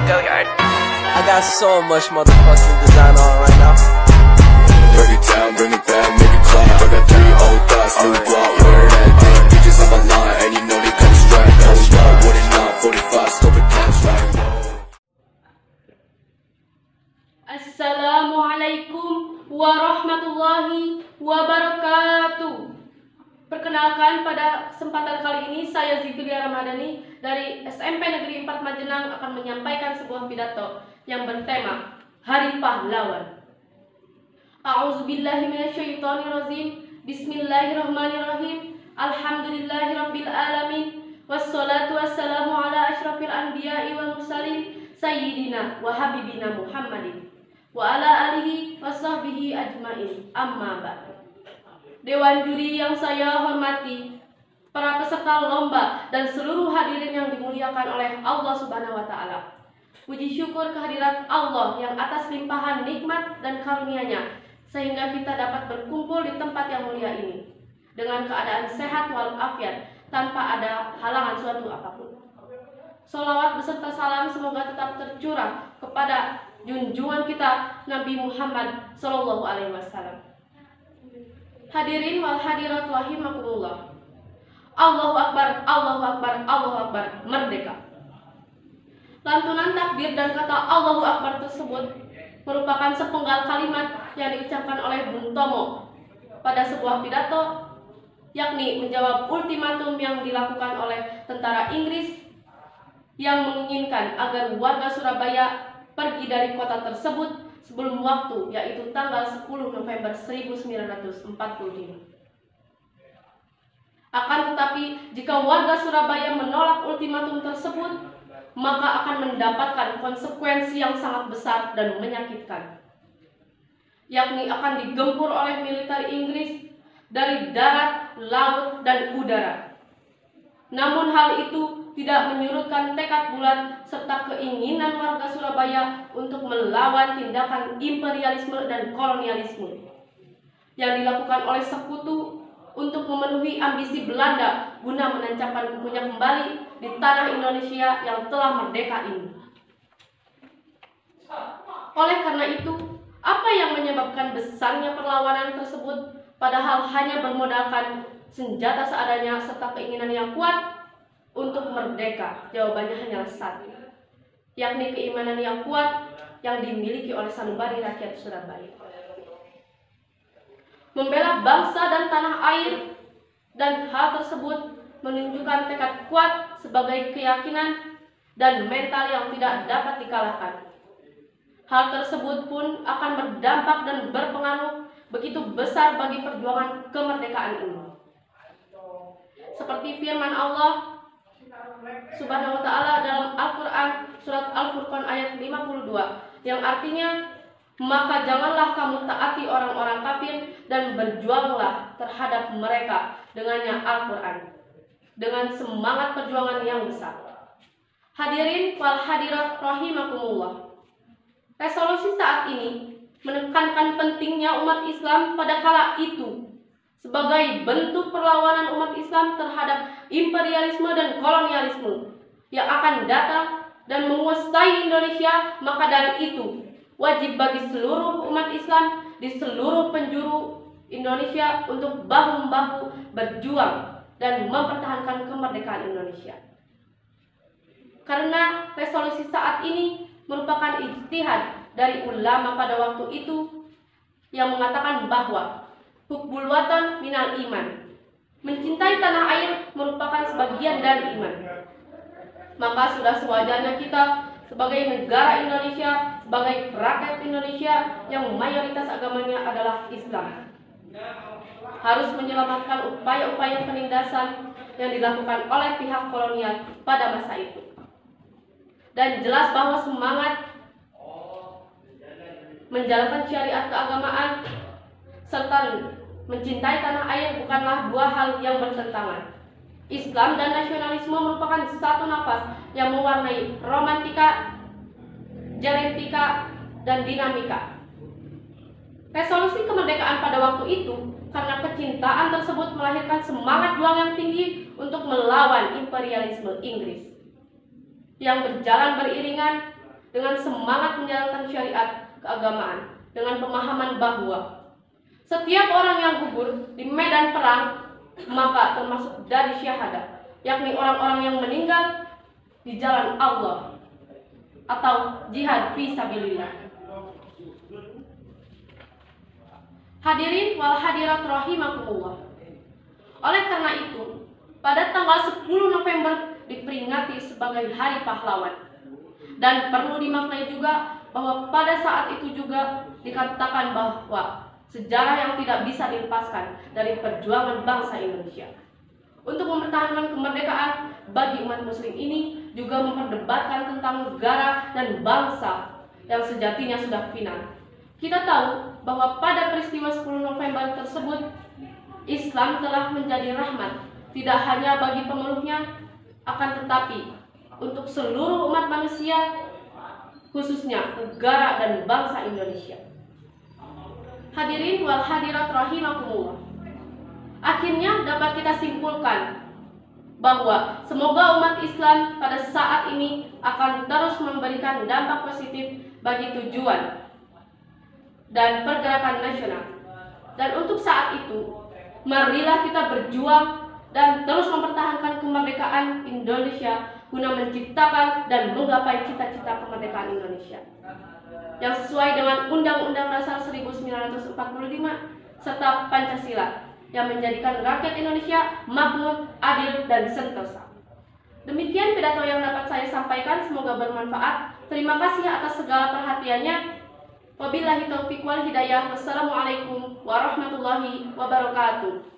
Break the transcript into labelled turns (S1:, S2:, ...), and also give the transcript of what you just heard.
S1: I got so much motherfucking design on right now.
S2: Break it down, bring it back, make it clap. I got 3 old thoughts, new block, where that damn bitches on my line, and you know they cut strike. Hold up, what it not, 45, stupid cash right.
S3: Assalamualaikum warahmatullahi wabarakatuh. Perkenalkan, pada kesempatan kali ini saya Zikria Ramadhani dari SMP Negeri 4 Majenang akan menyampaikan sebuah pidato yang bertema Hari Pahlawan. A'udzubillahi minasyaitonirrajim. Bismillahirrahmanirrahim. Alhamdulillahirabbil alamin. Wassalatu wassalamu ala asyrafil anbiya'i wal mursalin sayyidina wa habibina Muhammadin wa ala alihi washabbihi ajmain. Amma ba'du. Dewan juri yang saya hormati, para peserta lomba, dan seluruh hadirin yang dimuliakan oleh Allah Subhanahu wa Ta'ala. Puji syukur kehadirat Allah yang atas limpahan nikmat dan karunia-Nya sehingga kita dapat berkumpul di tempat yang mulia ini dengan keadaan sehat walafiat tanpa ada halangan suatu apapun. Sholawat beserta salam semoga tetap tercurah kepada junjungan kita Nabi Muhammad Sallallahu Alaihi Wasallam. Hadirin wal hadirat rahimakumullah. Allahu Akbar, Allahu Akbar, Allahu Akbar, merdeka. Lantunan takbir dan kata Allahu Akbar tersebut merupakan sepenggal kalimat yang diucapkan oleh Bung Tomo pada sebuah pidato, yakni menjawab ultimatum yang dilakukan oleh tentara Inggris yang menginginkan agar warga Surabaya pergi dari kota tersebut sebelum waktu, yaitu tanggal 10 November 1945. Akan tetapi, jika warga Surabaya menolak ultimatum tersebut, maka akan mendapatkan konsekuensi yang sangat besar dan menyakitkan, yakni akan digempur oleh militer Inggris dari darat, laut, dan udara. Namun hal itu tidak menyurutkan tekad bulat serta keinginan warga Surabaya untuk melawan tindakan imperialisme dan kolonialisme yang dilakukan oleh sekutu untuk memenuhi ambisi Belanda guna menancapkan kukunya kembali di tanah Indonesia yang telah merdeka ini. Oleh karena itu, apa yang menyebabkan besarnya perlawanan tersebut padahal hanya bermodalkan senjata seadanya serta keinginan yang kuat untuk merdeka? Jawabannya hanyalah satu, yakni keimanan yang kuat yang dimiliki oleh sanubari rakyat Surabaya. Membela bangsa dan tanah air, dan hal tersebut menunjukkan tekad kuat sebagai keyakinan dan mental yang tidak dapat dikalahkan. Hal tersebut pun akan berdampak dan berpengaruh begitu besar bagi perjuangan kemerdekaan ini. Seperti firman Allah Subhanahu wa Ta'ala dalam Al-Quran surat Al-Furqan ayat 52, yang artinya, maka janganlah kamu taati orang-orang kafir dan berjuanglah terhadap mereka dengannya Al-Quran dengan semangat perjuangan yang besar. Hadirin wal hadirat rahimakumullah. Resolusi saat ini menekankan pentingnya umat Islam pada kala itu sebagai bentuk perlawanan umat Islam terhadap imperialisme dan kolonialisme yang akan datang dan menguasai Indonesia. Maka dari itu, wajib bagi seluruh umat Islam di seluruh penjuru Indonesia untuk bahu-membahu berjuang dan mempertahankan kemerdekaan Indonesia. Karena resolusi saat ini merupakan ijtihad dari ulama pada waktu itu yang mengatakan bahwa hubbul watan minal iman, mencintai tanah air merupakan sebagian dari iman. Maka sudah sewajarnya kita sebagai negara Indonesia, sebagai rakyat Indonesia yang mayoritas agamanya adalah Islam, harus menyelamatkan upaya-upaya penindasan yang dilakukan oleh pihak kolonial pada masa itu. Dan jelas bahwa semangat menjalankan syariat keagamaan serta mencintai tanah air bukanlah dua hal yang bertentangan. Islam dan nasionalisme merupakan satu nafas yang mewarnai romantika, genetika, dan dinamika. Resolusi kemerdekaan pada waktu itu karena kecintaan tersebut melahirkan semangat juang yang tinggi untuk melawan imperialisme Inggris yang berjalan beriringan dengan semangat menjalankan syariat keagamaan dengan pemahaman bahwa setiap orang yang gugur di medan perang maka termasuk dari syahadat, yakni orang-orang yang meninggal di jalan Allah atau jihad fi sabilillah. Hadirin wal hadirat rahimakumullah. Oleh karena itu, pada tanggal 10 November diperingati sebagai Hari Pahlawan. Dan perlu dimaknai juga bahwa pada saat itu juga dikatakan bahwa sejarah yang tidak bisa dilepaskan dari perjuangan bangsa Indonesia. Untuk mempertahankan kemerdekaan bagi umat muslim ini juga memperdebatkan tentang negara dan bangsa yang sejatinya sudah final. Kita tahu bahwa pada peristiwa 10 November tersebut Islam telah menjadi rahmat tidak hanya bagi pemeluknya, akan tetapi untuk seluruh umat manusia, khususnya negara dan bangsa Indonesia. Hadirin wal hadirat rahimakumullah. Akhirnya dapat kita simpulkan bahwa semoga umat Islam pada saat ini akan terus memberikan dampak positif bagi tujuan dan pergerakan nasional. Dan untuk saat itu, marilah kita berjuang dan terus mempertahankan kemerdekaan Indonesia guna menciptakan dan menggapai cita-cita kemerdekaan Indonesia yang sesuai dengan Undang-Undang Dasar 1945 serta Pancasila yang menjadikan rakyat Indonesia makmur, adil, dan sentosa. Demikian pidato yang dapat saya sampaikan, semoga bermanfaat. Terima kasih atas segala perhatiannya. Wabillahi taufiq wal hidayah. Wassalamualaikum warahmatullahi wabarakatuh.